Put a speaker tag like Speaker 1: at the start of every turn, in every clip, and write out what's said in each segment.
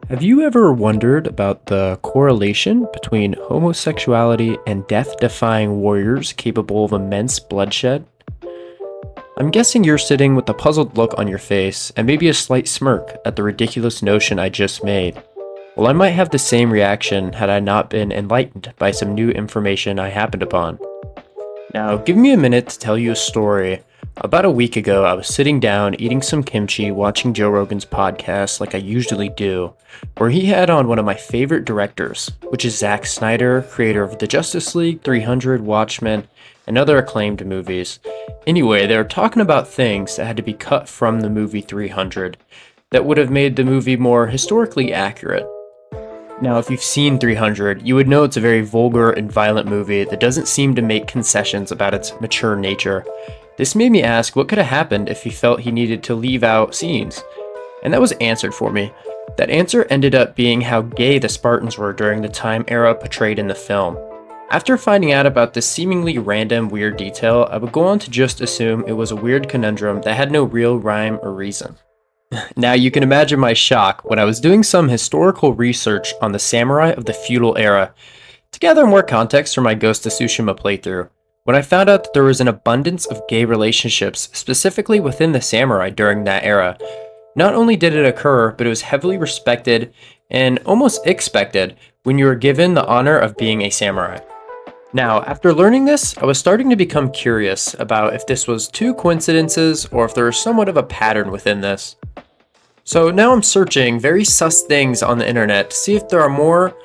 Speaker 1: Have you ever wondered about the correlation between homosexuality and death defying warriors capable of immense bloodshed? I'm guessing you're sitting with a puzzled look on your face and maybe a slight smirk at the ridiculous notion I just made. Well, I might have the same reaction had I not been enlightened by some new information I happened upon. Now, give me a minute to tell you a story. About a week ago, I was sitting down eating some kimchi, watching Joe Rogan's podcast like I usually do, where he had on one of my favorite directors, which is Zack Snyder, creator of the Justice League, 300, Watchmen, and other acclaimed movies. Anyway, they were talking about things that had to be cut from the movie 300 that would have made the movie more historically accurate. Now, if you've seen 300, you would know it's a very vulgar and violent movie that doesn't seem to make concessions about its mature nature. This made me ask what could have happened if he felt he needed to leave out scenes. And that was answered for me. That answer ended up being how gay the Spartans were during the time era portrayed in the film. After finding out about this seemingly random weird detail, I would go on to just assume it was a weird conundrum that had no real rhyme or reason. Now you can imagine my shock when I was doing some historical research on the samurai of the feudal era to gather more context for my Ghost of Tsushima playthrough, when I found out that there was an abundance of gay relationships specifically within the samurai during that era. Not only did it occur, but it was heavily respected and almost expected when you were given the honor of being a samurai. Now, after learning this, I was starting to become curious about if this was two coincidences or if there was somewhat of a pattern within this. So now I'm searching very sus things on the internet to see if there are more,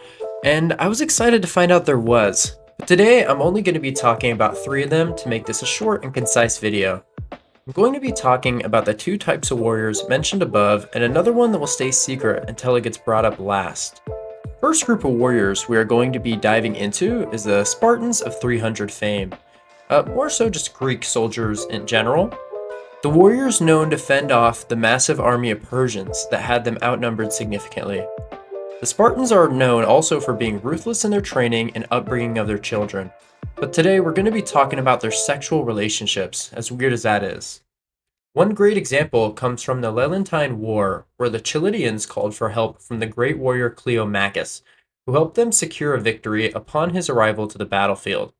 Speaker 1: and I was excited to find out there was. But today, I'm only going to be talking about 3 of them to make this a short and concise video. I'm going to be talking about the 2 types of warriors mentioned above, and another one that will stay secret until it gets brought up last. First group of warriors we are going to be diving into is the Spartans of 300 fame. More so just Greek soldiers in general. The warriors known to fend off the massive army of Persians that had them outnumbered significantly. The Spartans are known also for being ruthless in their training and upbringing of their children. But today we're going to be talking about their sexual relationships, as weird as that is. One great example comes from the Lelantine War, where the Chalcidians called for help from the great warrior Cleomachus, who helped them secure a victory upon his arrival to the battlefield.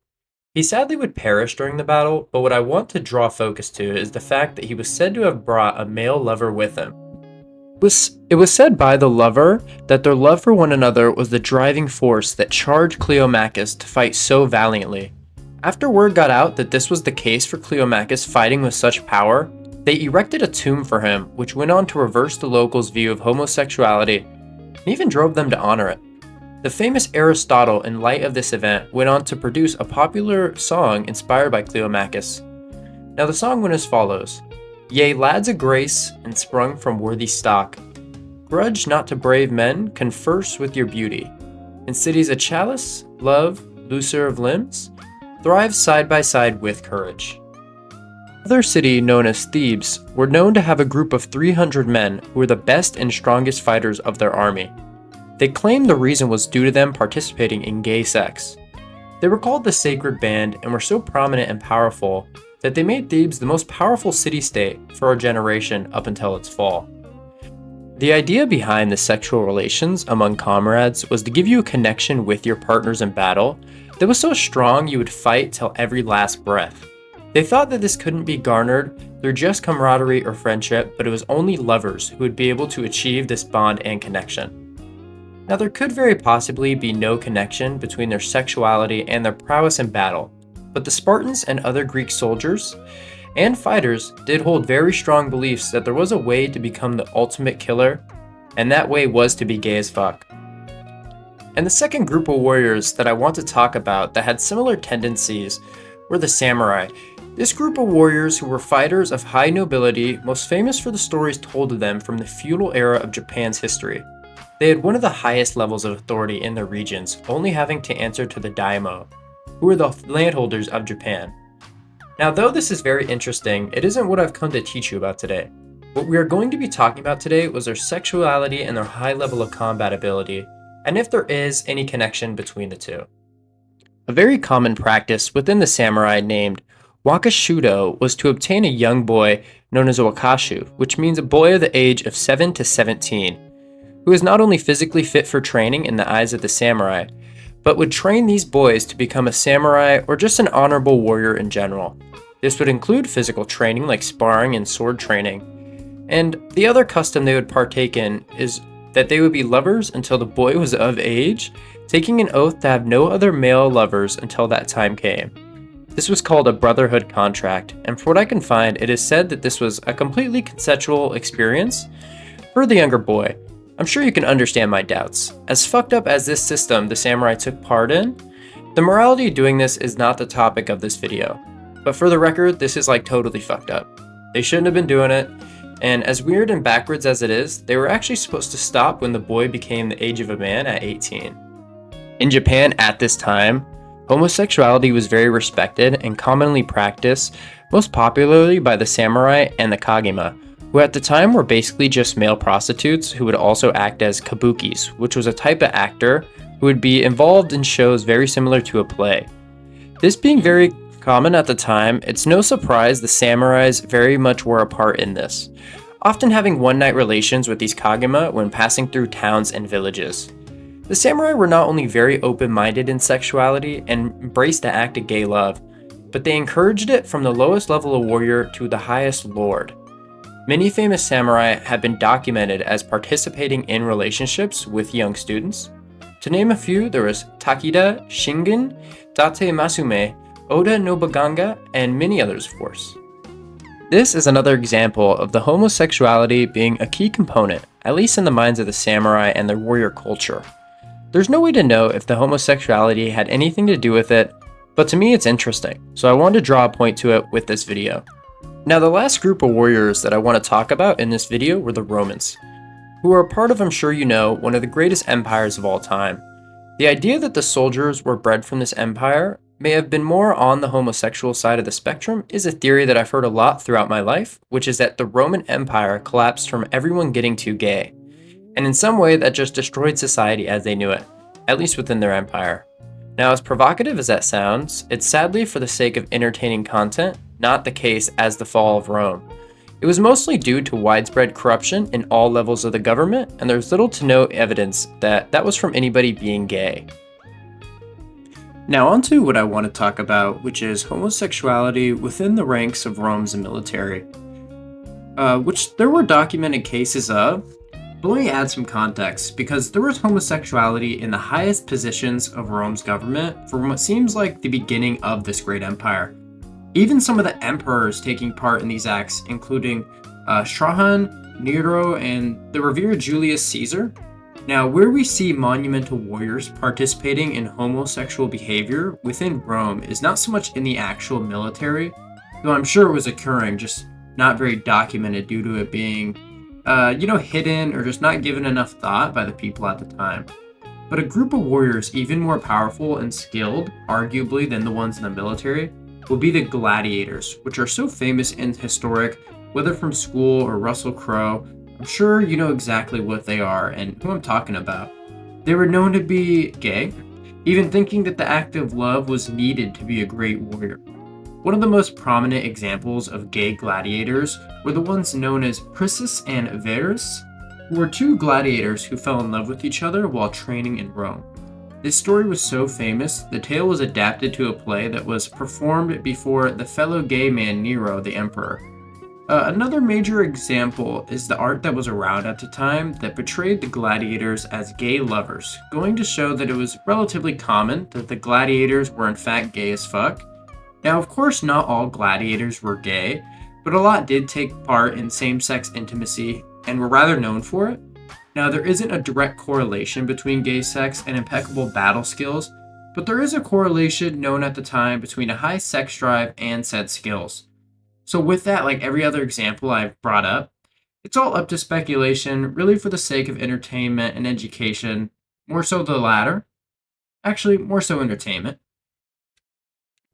Speaker 1: He sadly would perish during the battle, but what I want to draw focus to is the fact that he was said to have brought a male lover with him. It was said by the lover that their love for one another was the driving force that charged Cleomachus to fight so valiantly. After word got out that this was the case for Cleomachus fighting with such power, they erected a tomb for him, which went on to reverse the locals' view of homosexuality and even drove them to honor it. The famous Aristotle, in light of this event, went on to produce a popular song inspired by Cleomachus. Now the song went as follows: "Yea, lads of grace, and sprung from worthy stock, grudge not to brave men, converse with your beauty. In cities of chalice, love, looser of limbs, thrive side by side with courage." Another city known as Thebes were known to have a group of 300 men who were the best and strongest fighters of their army. They claimed the reason was due to them participating in gay sex. They were called the Sacred Band and were so prominent and powerful that they made Thebes the most powerful city-state for a generation up until its fall. The idea behind the sexual relations among comrades was to give you a connection with your partners in battle that was so strong you would fight till every last breath. They thought that this couldn't be garnered through just camaraderie or friendship, but it was only lovers who would be able to achieve this bond and connection. Now, there could very possibly be no connection between their sexuality and their prowess in battle, but the Spartans and other Greek soldiers and fighters did hold very strong beliefs that there was a way to become the ultimate killer, and that way was to be gay as fuck. And the second group of warriors that I want to talk about that had similar tendencies were the samurai. This group of warriors who were fighters of high nobility, most famous for the stories told of them from the feudal era of Japan's history. They had one of the highest levels of authority in their regions, only having to answer to the daimyo, who were the landholders of Japan. Now, though this is very interesting, it isn't what I've come to teach you about today. What we are going to be talking about today was their sexuality and their high level of combat ability, and if there is any connection between the two. A very common practice within the samurai named Wakashudo was to obtain a young boy known as a wakashu, which means a boy of the age of 7 to 17, who was not only physically fit for training in the eyes of the samurai, but would train these boys to become a samurai or just an honorable warrior in general. This would include physical training like sparring and sword training. And the other custom they would partake in is that they would be lovers until the boy was of age, taking an oath to have no other male lovers until that time came. This was called a brotherhood contract, and from what I can find, it is said that this was a completely consensual experience for the younger boy. I'm sure you can understand my doubts. As fucked up as this system the samurai took part in, the morality of doing this is not the topic of this video. But for the record, this is like totally fucked up. They shouldn't have been doing it, and as weird and backwards as it is, they were actually supposed to stop when the boy became the age of a man at 18. In Japan at this time, homosexuality was very respected and commonly practiced, most popularly by the samurai and the kagema, who at the time were basically just male prostitutes who would also act as kabukis, which was a type of actor who would be involved in shows very similar to a play. This being very common at the time, it's no surprise the samurais very much were a part in this, often having one-night relations with these kagema when passing through towns and villages. The samurai were not only very open-minded in sexuality and embraced the act of gay love, but they encouraged it from the lowest level of warrior to the highest lord. Many famous samurai have been documented as participating in relationships with young students. To name a few, there was Takeda, Shingen, Date Masume, Oda Nobuganga, and many others, of course. This is another example of the homosexuality being a key component, at least in the minds of the samurai and their warrior culture. There's no way to know if the homosexuality had anything to do with it, but to me it's interesting, so I wanted to draw a point to it with this video. Now the last group of warriors that I want to talk about in this video were the Romans, who are a part of, I'm sure you know, one of the greatest empires of all time. The idea that the soldiers were bred from this empire may have been more on the homosexual side of the spectrum is a theory that I've heard a lot throughout my life, which is that the Roman Empire collapsed from everyone getting too gay. And in some way that just destroyed society as they knew it, at least within their empire. Now as provocative as that sounds, it's sadly for the sake of entertaining content, not the case as the fall of Rome. It was mostly due to widespread corruption in all levels of the government, and there's little to no evidence that that was from anybody being gay. Now onto what I want to talk about, which is homosexuality within the ranks of Rome's military, which there were documented cases of. But let me add some context, because there was homosexuality in the highest positions of Rome's government from what seems like the beginning of this great empire. Even some of the emperors taking part in these acts, including Trajan, Nero, and the revered Julius Caesar. Now, where we see monumental warriors participating in homosexual behavior within Rome is not so much in the actual military, though I'm sure it was occurring, just not very documented due to it being hidden or just not given enough thought by the people at the time. But a group of warriors even more powerful and skilled, arguably, than the ones in the military, will be the gladiators, which are so famous and historic, whether from school or Russell Crowe. I'm sure you know exactly what they are and who I'm talking about. They were known to be gay, even thinking that the act of love was needed to be a great warrior. One of the most prominent examples of gay gladiators were the ones known as Priscus and Verus, who were two gladiators who fell in love with each other while training in Rome. This story was so famous, the tale was adapted to a play that was performed before the fellow gay man Nero, the emperor. Another major example is the art that was around at the time that portrayed the gladiators as gay lovers, going to show that it was relatively common that the gladiators were in fact gay as fuck. Now, of course, not all gladiators were gay, but a lot did take part in same-sex intimacy and were rather known for it. Now, there isn't a direct correlation between gay sex and impeccable battle skills, but there is a correlation known at the time between a high sex drive and said skills. So with that, like every other example I've brought up, it's all up to speculation, really for the sake of entertainment and education, more so the latter. Actually, more so entertainment.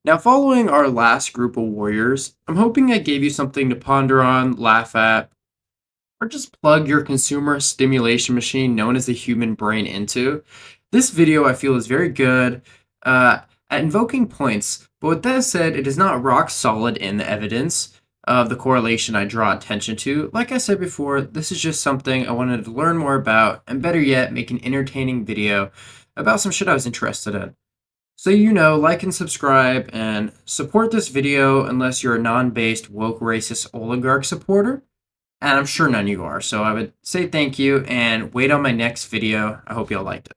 Speaker 1: Now, following our last group of warriors, I'm hoping I gave you something to ponder on, laugh at, or just plug your consumer stimulation machine known as the human brain into. This video I feel is very good at invoking points, but with that said, it is not rock solid in the evidence. of the correlation I draw attention to. Like I said before, this is just something I wanted to learn more about, and better yet, make an entertaining video about some shit I was interested in. So, like and subscribe and support this video unless you're a non-based woke racist oligarch supporter. And I'm sure none of you are. So I would say thank you and wait on my next video. I hope y'all liked it.